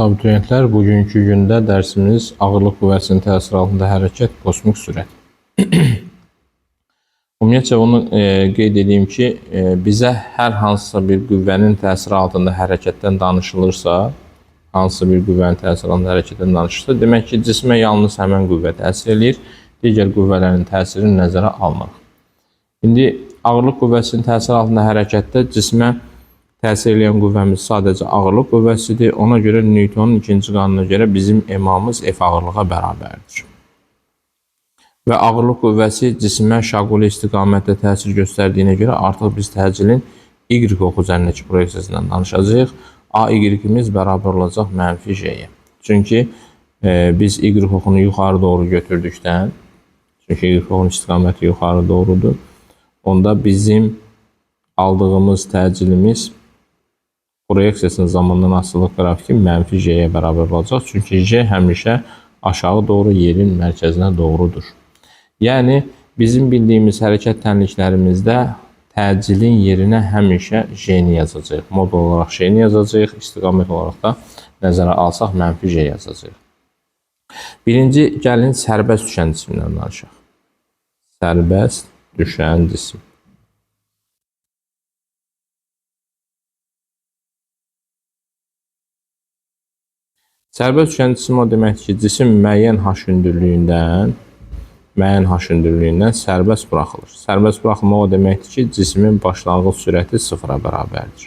Abituriyentlər, bugünkü gündə dərsimiz ağırlıq qüvvəsinin təsiri altında hərəkət, kosmik sürət. Ümumiyyətcə onu qeyd edeyim ki, bizə hər hansısa bir qüvvənin təsiri altında hərəkətdən danışılırsa, hansısa bir qüvvənin təsiri altında hərəkətdən danışılırsa, demək ki, cismə yalnız həmən qüvvə təsir edir, digər qüvvələrin təsirini nəzərə almırıq. İndi ağırlıq qüvvəsinin təsiri altında hərəkətdə cismə təsir edən qüvvəmiz sadəcə ağırlıq qüvvəsidir. Ona görə Newtonun ikinci qanununa görə bizim EMA-mız F ağırlığa bərabərdir. Və ağırlıq qüvvəsi cismə şaquli istiqamətdə təsir göstərdiyinə görə artıq biz təcilin Y oxu üzərindəki proyeksiyasından danışacağıq. AY-imiz bərabər olacaq mənfi J-yə. Çünki biz Y oxunu yuxarı doğru götürdükdən, çünki Y oxunun istiqaməti yuxarı doğrudur, onda bizim aldığımız təcilimiz proyeksiyasının zamandan asılılıq qrafiki mənfi J-yə bərabər olacaq. Çünki J həmişə aşağı doğru yerin mərkəzinə doğrudur. Yəni, bizim bildiyimiz hərəkət tənliklərimizdə təcilin yerinə həmişə J-ni yazacaq. Modul olaraq J-ni yazacaq, istiqamət olaraq da nəzərə alsaq mənfi J yazacaq. Birinci, gəlin sərbəst düşən cisimdən danışaq. Sərbəst düşən cisim. Sərbəst düşən cisim o deməkdir ki, cisim müəyyən H hündürlüyündən sərbəst buraxılır. Sərbəst buraxılmaq o deməkdir ki, cismin başlanğıc sürəti sıfıra bərabərdir.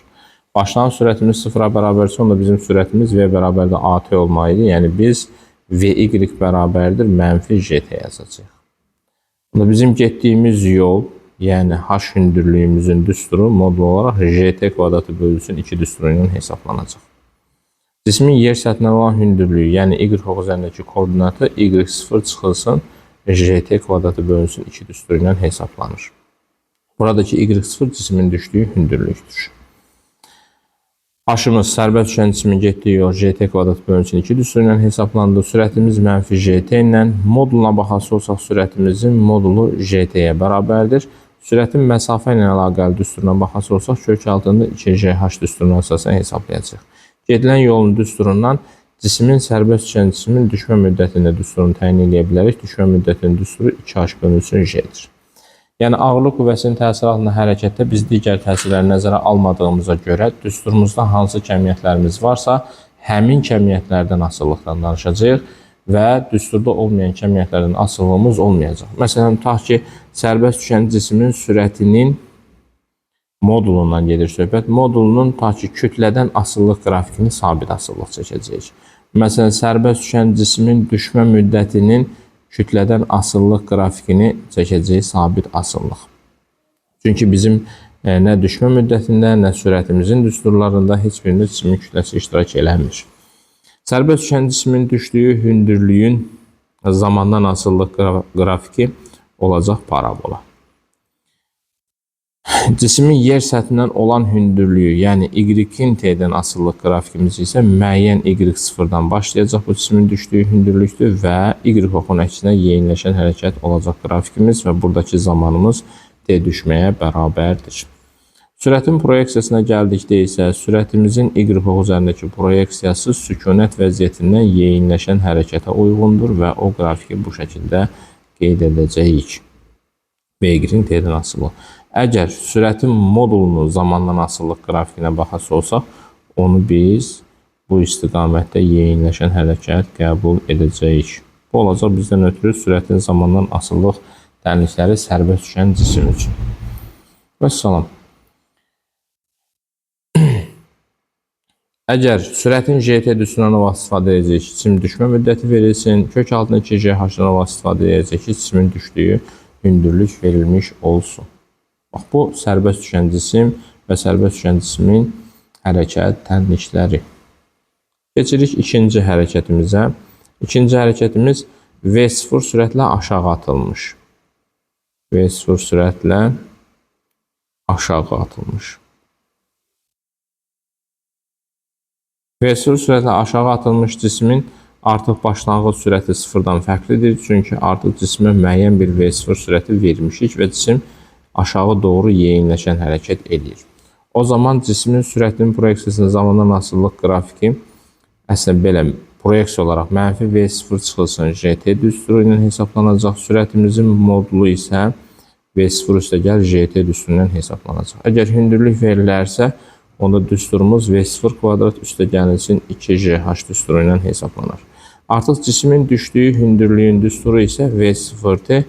Başlanğıc sürətimiz sıfıra bərabərsə, onda bizim sürətimiz V bərabərdə AT olmalıydı. Yəni, biz VY bərabərdir, mənfi JT yazacaq. Onda bizim getdiyimiz yol, yəni H hündürlüyümüzün düsturu modul olaraq JT kvadratı bölünsün 2 düsturu ilə hesablanacaq. Cismin yer səthinə olan hündürlüyü, yəni Y oxu üzərindəki koordinatı Y0 çıxılsın, JT kvadratı bölünsün 2 düsturu ilə hesablanır. Buradakı Y0 cismin düşdüyü hündürlükdür. H-ımız sərbəst düşən cismin getdiyi yol JT kvadratı bölünsün 2 düsturu ilə hesablandı. Sürətimiz mənfi JT ilə, moduluna baxası olsaq sürətimizin modulu JT-yə bərabərdir. Sürətin məsafə ilə əlaqəli düsturuna baxası olsaq kök altında 2JH düsturuna əsasən hesablayacaq. Gedilən yolun düsturundan cismin sərbəst düşən cismin düşmə müddətində düsturunu təyin edə bilərik. Düşmə müddətinin düsturu 2H bölünsün J-dir. Yəni, ağırlıq qüvvəsinin təsiri altında hərəkətdə biz digər təsirləri nəzərə almadığımıza görə düsturumuzda hansı kəmiyyətlərimiz varsa, həmin kəmiyyətlərdən asılılıqdan danışacağıq və düsturda olmayan kəmiyyətlərdən asılılığımız olmayacaq. Məsələn, tutaq ki, sərbəst düşən cismin sürətinin modulundan gedir söhbət. Modulunun ta ki, kütlədən asıllıq qrafikini sabit asıllıq çəkəcəyik. Məsələn, sərbəst düşən cismin düşmə müddətinin kütlədən asıllıq qrafikini çəkəcəyi sabit asıllıq. Çünki bizim nə düşmə müddətində, nə sürətimizin düsturlarında heç birində cismin kütləsi iştirak eləmir. Sərbəst düşən cismin düşdüyü hündürlüyün zamandan asıllıq qrafiki olacaq parabola. Cismin yer səthindən olan hündürlüyü, yəni Y-in T-dən asıllıq qrafikimiz isə müəyyən Y0-dan başlayacaq. Bu cismin düşdüyü hündürlükdür və Y oxunun əksinə yeyinləşən hərəkət olacaq qrafikimiz və buradakı zamanımız T düşməyə bərabərdir. Sürətin proyeksiyasına gəldikdə isə sürətimizin Y oxu üzərindəki proyeksiyası sükunət vəziyyətindən yeyinləşən hərəkətə uyğundur və o qrafiki bu şəkildə qeyd edəcəyik. Y-in T-dən asıllıq. Əgər sürətin modulunun zamandan asıllıq qrafikinə baxası olsaq, onu biz bu istiqamətdə yeyinləşən hərəkət qəbul edəcəyik. Bu olacaq bizdən ötürü sürətin zamandan asıllıq dənlikləri sərbəst düşən cisim üçün. Vəssalam. Əgər sürətin JT düsturuna nə vaxt istifadə edəcək ki, cisim düşmə müddəti verilsin, kök altında 2JH-dan nə vaxt istifadə edəcək ki, cismin düşdüyü hündürlük verilmiş olsun. Bax, bu sərbəst düşən cisim və sərbəst düşən cismin hərəkət tənlikləri. Keçirik ikinci hərəkətimizə. İkinci hərəkətimiz V0 sürətlə aşağı atılmış. V0 sürətlə aşağı atılmış. V0 sürətlə aşağı atılmış cismin artıq başlanğıc sürəti sıfırdan fərqlidir. Çünki artıq cismə müəyyən bir V0 sürəti vermişik və cisim aşağı doğru yeyinləşən hərəkət edir. O zaman cismin sürətinin proyeksiyasının zamandan asıllıq qrafiki Əslində belə proyeksiya olaraq mənfi V0 çıxılsın JT düsturu ilə hesablanacaq. Sürətimizin modulu isə V0 üstəgəl JT düsturu ilə hesablanacaq. Əgər hündürlük verilərsə, onda düsturumuz V0 kvadrat üstəgəlsin 2GH düsturu ilə hesablanır. Artıq cismin düşdüyü hündürlüyün düsturu isə V0T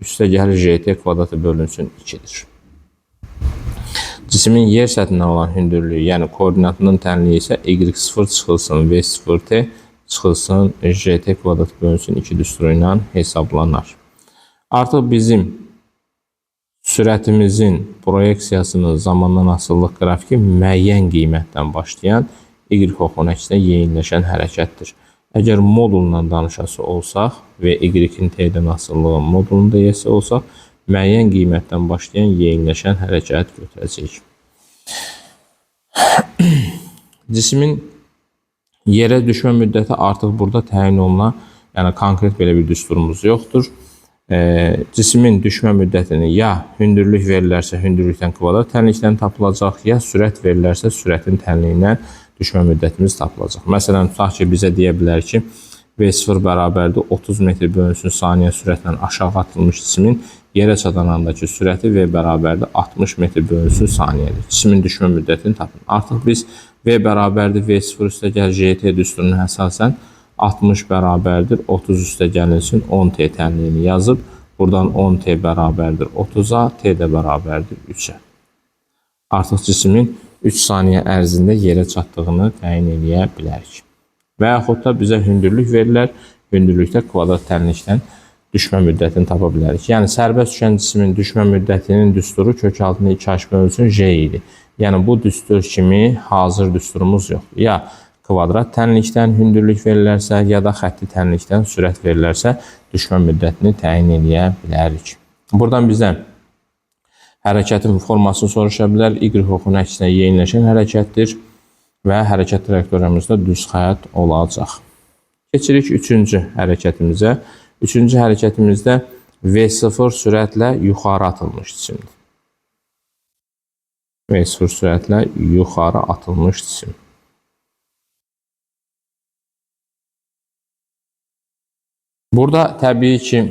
üstəgəl JT kvadratı bölünsün 2-dir. Cismin yer səthindən olan hündürlüyü, yəni koordinatının tənliyi isə Y0 çıxılsın V0T çıxılsın JT kvadrat bölünsün 2 düsturu ilə hesablanar. Artıq bizim sürətimizin proyeksiyasının zamandan asıllıq qrafiki müəyyən qiymətdən başlayan Y oxun əksinə yeyinləşən hərəkətdir. Əgər modulla danışası olsaq və Y-in T-dən asıllığı modulunu da yesi olsaq, müəyyən qiymətdən başlayan yeyinləşən hərəkət götürəcəyik. Cismin yerə düşmə müddəti artıq burada təyin olunan, yəni konkret belə bir düsturumuz yoxdur. Cismin düşmə müddətini ya hündürlük verilərsə hündürlükdən kvadrat tənlikdən tapılacaq, ya sürət verilərsə sürətin tənliyindən düşmə müddətimiz tapılacaq. Məsələn, tutaq ki, bizə deyə bilər ki, V0 bərabərdir 30 metr bölünsün saniyə sürətlə aşağı atılmış cismin yerə çatanandakı sürəti V bərabərdir 60 metr bölünsün saniyədir. Cismin düşmə müddətini tapın. Artıq biz V bərabərdir V0 üstəgəl JT düsturuna əsasən 60 bərabərdir 30 üstəgəlinsin 10T tənliyini yazıb, buradan 10T bərabərdir 30-a, T də bərabərdir 3-ə. Artıq cismin 3 saniyə ərzində yerə çatdığını təyin edə bilərik. Və yaxud da bizə hündürlük verilər, hündürlükdə kvadrat tənlikdən düşmə müddətini tapa bilərik. Yəni, sərbəst düşən cismin düşmə müddətinin düsturu kök altında 2H bölünsün J idi. Yəni, bu düstur kimi hazır düsturumuz yoxdur. Ya kvadrat tənlikdən hündürlük verilərsə, ya da xətti tənlikdən sürət verilərsə, düşmə müddətini təyin edə bilərik. Buradan bizdən hərəkətin formasını soruşa bilər. Y oxun əksinə yeyinləşən hərəkətdir və hərəkət trayektoriyamızda düz xətt olacaq. Keçirik 3-cü hərəkətimizə. 3-cü hərəkətimizdə V0 sürətlə yuxarı atılmış cisimdir. V0 sürətlə yuxarı atılmış cisim. Burada təbii ki,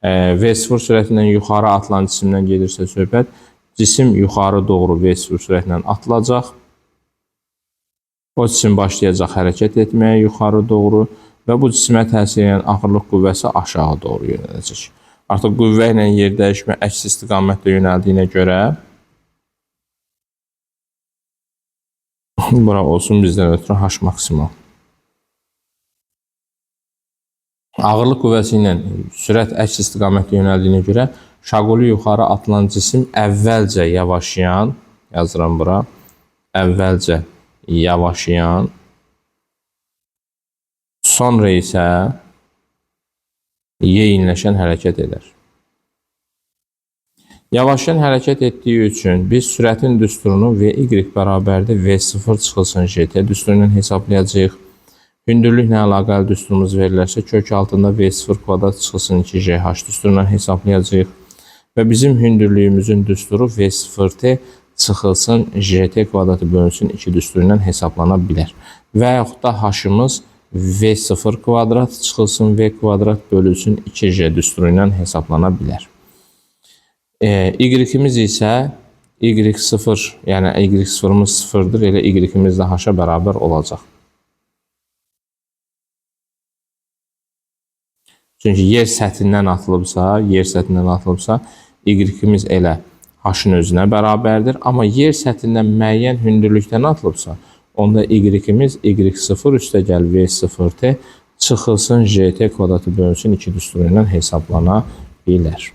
V0 sürətindən yuxarı atılan cisimdən gedirsə söhbət, cisim yuxarı doğru V0 sürətlə atılacaq. O cisim başlayacaq hərəkət etməyə yuxarı doğru və bu cisimə təsir edən ağırlıq qüvvəsi aşağı doğru yönələcək. Artıq qüvvə ilə yer dəyişmə əks istiqamətdə yönəldiyinə görə bura olsun bizdən ötürü H maksimal. Ağırlıq qüvvəsi ilə sürət əks istiqamətdə yönəldiyinə görə şaquli yuxarı atılan cisim əvvəlcə yavaşayan, yazıram bura, əvvəlcə yavaşayan, sonra isə yeyinləşən hərəkət edər. Yavaşayan hərəkət etdiyi üçün biz sürətin düsturunu VY bərabərdir V0 çıxılsın JT düsturu ilə hesablayacağıq. Hündürlüklə əlaqəli düsturumuz verilərsə kök altında V0 kvadrat çıxılsın 2GH düsturu ilə hesablayacağıq. Və bizim hündürlüyümüzün düsturu V0T çıxılsın JT kvadratı bölünsün 2 düsturu ilə hesablana bilər. Və yaxud da H-ımız V0 kvadrat çıxılsın V kvadrat bölünsün 2J düsturu ilə hesablana bilər. Y-imiz isə Y0, yəni Y0-ımız 0-dır, elə Y-imiz də H-a bərabər olacaq. Çünki yer səthindən atılıbsa, Y-imiz elə H-ın özünə bərabərdir. Amma yer səthindən müəyyən hündürlükdən atılıbsa, onda Y-imiz Y0 üstəgəl V0T çıxılsın JT kvadratı bölünsün 2 düsturu ilə hesablana bilər.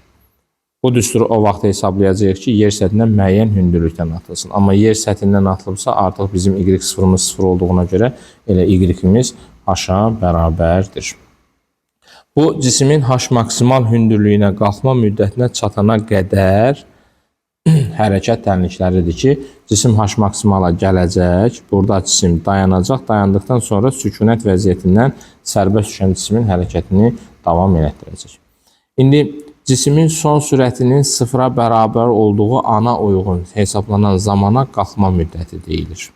Bu düsturu o vaxt hesablayacağıq ki, yer səthindən müəyyən hündürlükdən atılsın. Amma yer səthindən atılıbsa, artıq bizim Y0-ımız 0 olduğuna görə elə Y-imiz H-a bərabərdir. Bu, cismin H maksimal hündürlüyünə qalxma müddətinə çatana qədər hərəkət tənlikləridir ki, cisim H maksimala gələcək, burada cisim dayanacaq, dayandıqdan sonra sükunət vəziyyətindən sərbəst düşən cismin hərəkətini davam elətdirəcək. İndi cismin son sürətinin 0-a bərabər olduğu ana uyğun hesablanan zamana qalxma müddəti deyilir.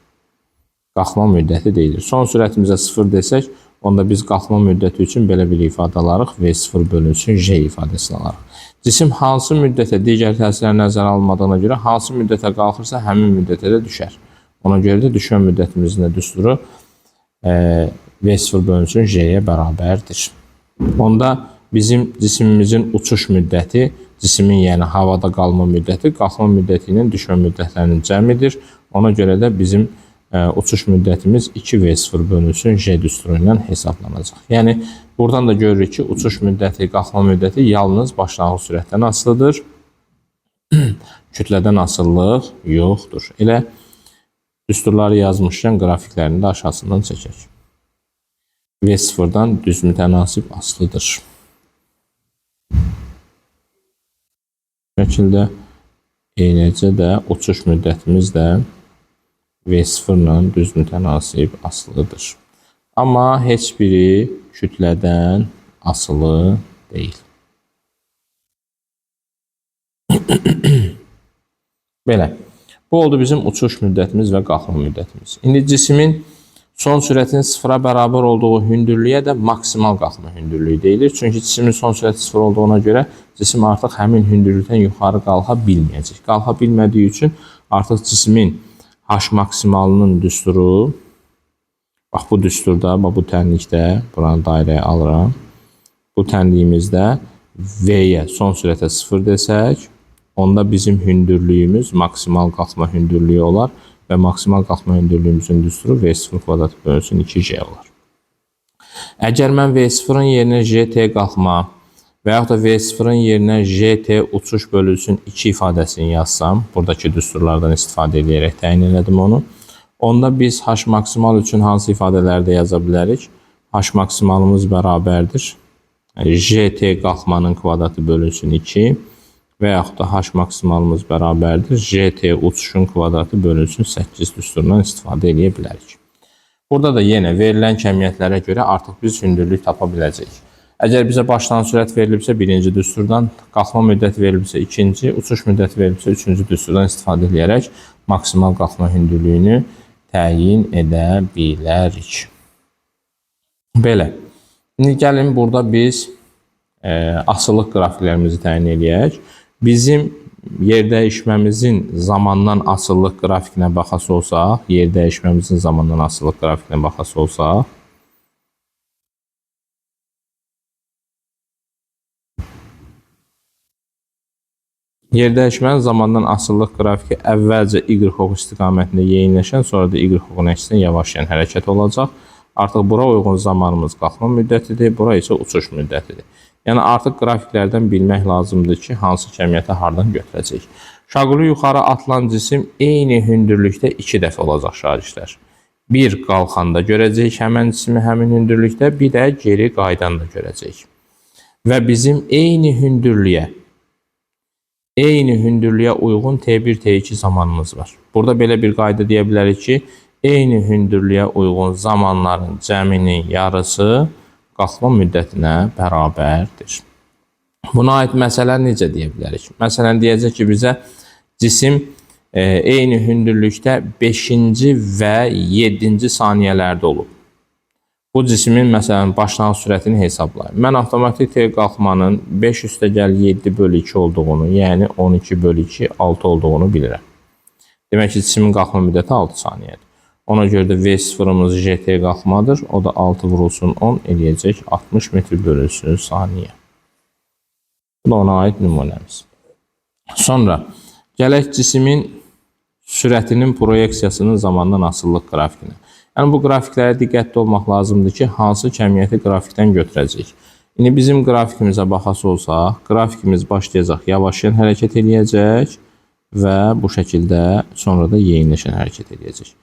qalxma müddəti deyilir. Son sürətimizə 0 desək, onda biz qalxma müddəti üçün belə bir ifadə alarıq. V0 bölünsün J ifadəsini alarıq. Cisim hansı müddətə digər təsirlər nəzərə alınmadığına görə hansı müddətə qalxırsa, həmin müddətə də düşər. Ona görə də düşən müddətimizin də düsturu V0 bölünsün J-yə bərabərdir. Onda bizim cisimimizin uçuş müddəti, cismin yəni havada qalma müddəti, qalxma müddəti ilə düşmə müddətlərinin cəmidir. Ona görə də bizim uçuş müddətimiz 2V0 bölünsün J düsturu ilə hesablanacaq. Yəni, buradan da görürük ki, uçuş müddəti, qalxma müddəti yalnız başlanğıc sürətdən asılıdır. Kütlədən asıllıq yoxdur. Elə düsturları yazmışkən qrafiklərini də aşağısından çəkək. V0-dan düz mütənasib asılıdır. Bu şəkildə eləcə də uçuş müddətimiz də V0 ilə düz mütənasib asılıdır. Amma heç biri kütlədən asılı deyil. Belə. Bu oldu bizim uçuş müddətimiz və qalxma müddətimiz. İndi cismin son sürətin 0-a bərabər olduğu hündürlüyə də maksimal qalxma hündürlüyü deyilir. Çünki cismin son sürəti 0 olduğuna görə cisim artıq həmin hündürlükdən yuxarı qalxa bilməyəcək. Qalxa bilmədiyi üçün artıq cismin H maksimalının düsturu, bax bu düsturda, bax bu tənlikdə, buranı dairəyə alıram. Bu tənliyimizdə V-yə son sürətə 0 desək, onda bizim hündürlüyümüz maksimal qalxma hündürlüyü olar və maksimal qalxma hündürlüyümüzün düsturu V0 kvadrat bölünsün 2J olar. Əgər mən V0-ın yerinə JT qalxma və yaxud da V0-ın yerinə JT uçuş bölünsün 2 ifadəsini yazsam, buradakı düsturlardan istifadə edərək təyin elədim onu, onda biz H maksimal üçün hansı ifadələrdə yaza bilərik? H maksimalımız bərabərdir. JT qalxmanın kvadratı bölünsün 2 və yaxud da H maksimalımız bərabərdir. JT uçuşun kvadratı bölünsün 8 düsturundan istifadə edə bilərik. Burada da yenə verilən kəmiyyətlərə görə artıq biz hündürlük tapa biləcəyik. Əgər bizə başlanğıc sürət verilibsə birinci düsturdan, qalxma müddəti verilibsə ikinci, uçuş müddəti verilibsə üçüncü düsturdan istifadə edərək maksimal qalxma hündürlüyünü təyin edə bilərik. Belə. İndi gəlin burada biz asıllıq qrafiklərimizi təyin edək. Bizim yer dəyişməmizin zamandan asıllıq qrafikinə baxası olsaq, yer dəyişməmizin zamandan asıllıq qrafikinə baxası olsaq, yer dəyişmənin zamandan asıllıq qrafiki əvvəlcə Y-ox istiqamətində yeyinləşən, sonra da Y-oxun əksinə yavaşlayan hərəkət olacaq. Artıq bura uyğun zamanımız qalxma müddətidir, bura isə uçuş müddətidir. Yəni artıq qrafiklərdən bilmək lazımdır ki, hansı kəmiyyətə hardan götürəcək. Şaquli yuxarı atılan cisim eyni hündürlükdə 2 dəfə olacaq şagirdlər. Bir qalxanda görəcək həmən cismi həmin hündürlükdə, bir də geri qaydan da görəcək. Və bizim eyni hündürlüyə uyğun T1, T2 zamanımız var. Burada belə bir qayda deyə bilərik ki, eyni hündürlüyə uyğun zamanların cəminin yarısı qalxma müddətinə bərabərdir. Buna aid məsələ necə deyə bilərik? Məsələn, deyəcək ki, bizə cisim eyni hündürlükdə 5-ci və 7-ci saniyələrdə olub. Bu cismin məsələn başlanğıc sürətini hesablayın. Mən avtomatik T qalxmanın 5 üstə gəl 7 bölü 2 olduğunu, yəni 12 bölü 2, 6 olduğunu bilirəm. Demək ki, cismin qalxma müddəti 6 saniyədir. Ona görə də V0-ımız JT qalxmadır. O da 6 vurulsun 10 eləyəcək 60 metr bölünsün saniyə. Bu da ona aid nümunəmiz. Sonra gələk cismin sürətinin proyeksiyasının zamandan asıllıq qrafikinə. Yəni bu qrafiklərə diqqətli olmaq lazımdır ki, hansı kəmiyyəti qrafikdən götürəcək. İndi bizim qrafikimizə baxası olsaq, qrafikimiz başlayacaq yavaşlayan hərəkət eləyəcək və bu şəkildə sonra da yeyinləşən hərəkət eləyəcək.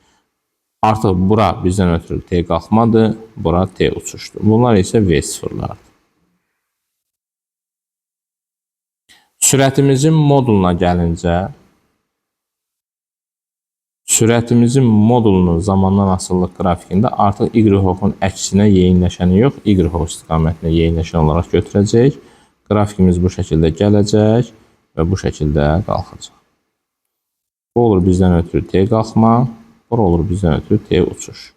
Artıq bura bizdən ötürü T qalxmadır, bura T uçuşdur. Bunlar isə V0'lardır. Sürətimizin moduluna gəlincə, sürətimizin modulunun zamandan asıllıq qrafikində artıq Y-oxun əksinə yeyinləşəni yox, Y-ox istiqamətində yeyinləşən olaraq götürəcək. Qrafikimiz bu şəkildə gələcək və bu şəkildə qalxacaq. Bu olur bizdən ötürü T qalxma, Bura olur bizdən ötürü T uçuş.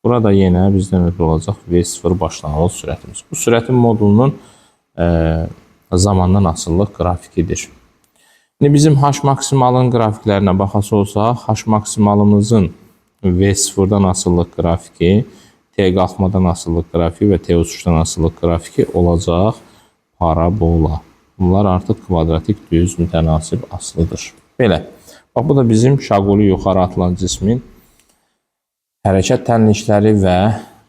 Burada yenə bizdən ötürü olacaq V0 başlanğıc sürətimiz. Bu sürətin modulunun zamandan asıllıq qrafikidir. İndi bizim H maksimalın qrafiklərinə baxası olsaq, H maksimalımızın V0-dan asıllıq qrafiki, T qalxmadan asıllıq qrafiki və T uçuşdan asıllıq qrafiki olacaq parabola. Bunlar artıq kvadratik düz mütənasib asılıdır. Belə. Bax, bu da bizim şaquli yuxarı atılan cismin hərəkət tənlikləri və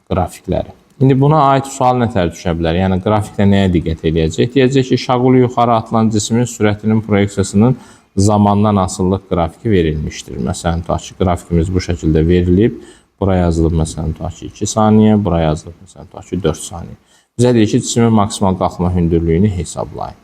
qrafikləri. İndi buna aid sual nətər düşə bilər? Yəni, qrafikdə nəyə diqqət edəcək? Deyəcək ki, şaquli yuxarı atılan cismin sürətinin proyeksiyasının zamandan asıllıq qrafiki verilmişdir. Məsələn, tutaq ki, qrafikimiz bu şəkildə verilib. Bura yazılıb, məsələn, tutaq ki, 2 saniyə. Bura yazılıb, məsələn, tutaq ki, 4 saniyə. Bizə deyir ki, cismin maksimal qalxma hündürlüyünü hesablayın.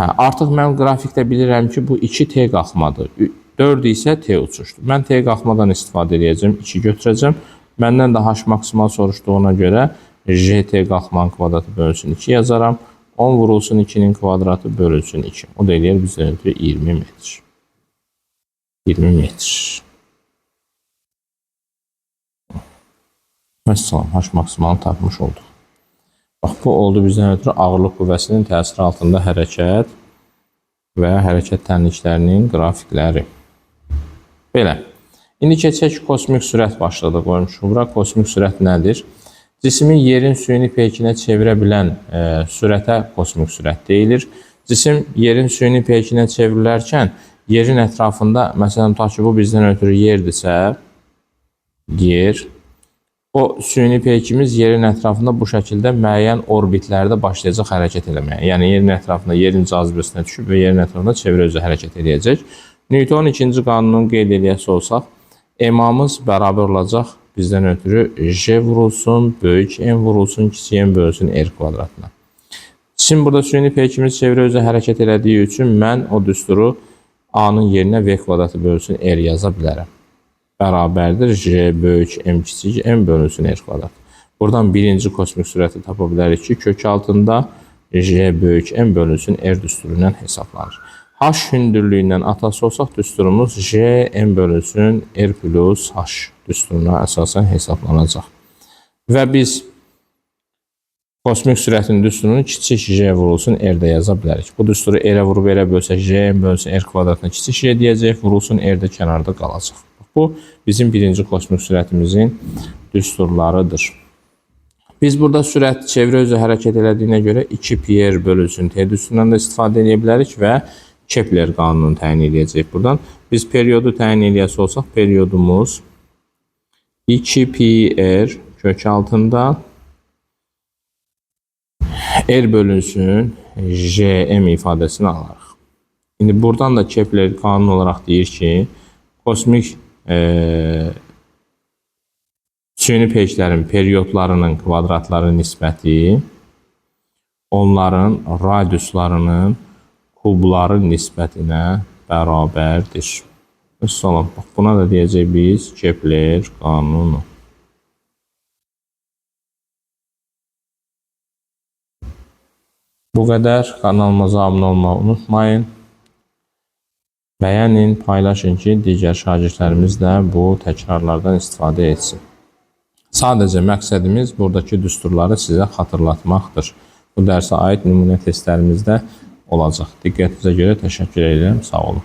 Artıq mən qrafikdə bilirəm ki, bu 2T qalxmadır. 4 isə T uçuşdur. Mən T qalxmadan istifadə edəcəm, 2 götürəcəm. Məndən də H maksimal soruşduğuna görə JT qalxmanın kvadratı bölünsün 2 yazaram. 10 vurulsun 2-nin kvadratı bölünsün 2. O da eləyər bizdən ötürü 20 metr. 20 metr. Məsələn, H maksimalını tapmış olduq. Bax, bu oldu bizdən ötürü ağırlıq qüvvəsinin təsiri altında hərəkət və hərəkət tənliklərinin qrafikləri. Belə. İndi keçək kosmik sürət başladı qoymuşuq. Bura kosmik sürət nədir? Cismin yerin süni peykinə çevirə bilən sürətə kosmik sürət deyilir. Cisim yerin süni peykinə çevrilərkən yerin ətrafında, məsələn, tutaq ki, bu bizdən ötürü yerdirsə, yer, o süni peykimiz yerin ətrafında bu şəkildə müəyyən orbitlərdə başlayacaq hərəkət eləməyə. Yəni, yerin ətrafında yerin cazibəsinə düşüb və yerin ətrafında çevrə özü hərəkət edəcək. Newtonun ikinci qanununu qeyd eləyəsi olsaq, EMA-mız bərabər olacaq bizdən ötürü J vurulsun, böyük M vurulsun, kiçik M bölünsün R kvadratına. Şimdi burada süni peykimiz çevrə özü hərəkət elədiyi üçün mən o düsturu A-nın yerinə V kvadratı bölünsün R yaza bilərəm. Bərabərdir J böyük M kiçik M bölünsün R kvadratı. Buradan birinci kosmik sürəti tapa bilərik ki, kök altında J böyük M bölünsün R düsturu ilə hesablanır. H hündürlüyündən atası olsaq, düsturumuz J, M bölünsün, R plus H düsturuna əsasən hesablanacaq. Və biz kosmik sürətin düsturunu kiçik J vurulsun, R-də yaza bilərik. Bu düsturu R-ə vurub R-ə bölsək, J, M bölünsün, R kvadratına kiçik J deyəcək, vurulsun, R-də kənarda qalacaq. Bu, bizim birinci kosmik sürətimizin düsturlarıdır. Biz burada sürət çevrə özü hərəkət elədiyinə görə 2 pi R bölünsün T düsturundan da istifadə edə bilərik və Kepler qanununu təyin edəcək buradan. Biz periodu təyin edəcək olsaq, periodumuz 2 pi R kök altında R bölünsün Jm ifadəsini alarıq. İndi buradan da Kepler qanunu olaraq deyir ki, kosmik süni peyklərin periodlarının kvadratları nisbəti onların radiuslarının kubları nisbətinə bərabərdir. Salam. Buna da deyəcək biz Kepler qanunu. Bu qədər. Kanalımıza abunə olmağı unutmayın. Bəyənin, paylaşın ki, digər şagirdlərimiz də bu təkrarlardan istifadə etsin. Sadəcə məqsədimiz buradakı düsturları sizə xatırlatmaqdır. Bu dərsə aid nümunə testlərimizdə olacaq. Diqqətinizə görə təşəkkür edirəm. Sağ olun.